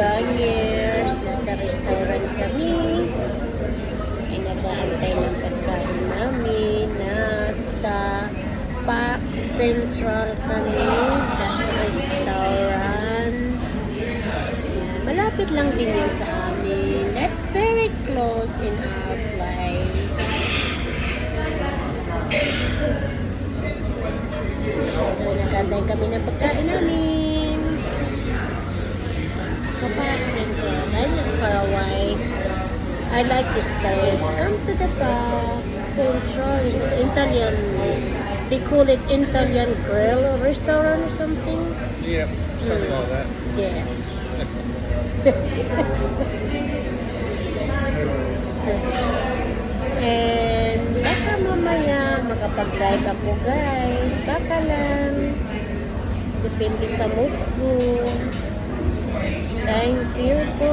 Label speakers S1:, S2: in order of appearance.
S1: banyers. Nasa restaurant kami. Ay nag-aantay ng pagkain namin. Nasa Park Central kami. Restaurant. Malapit lang din yan sa amin. That's very close in our place. So, nag-antay kami ng pagkain namin. Sa Park Central. I live far away. I like this place. Come to the Park Central. It's an Italian. They call it Italian grill restaurant or something.
S2: Yeah, something like that.
S1: Yes. And baka mamaya makapag-live ako guys. Baka lang. Depende sa mood ko. Thank you po.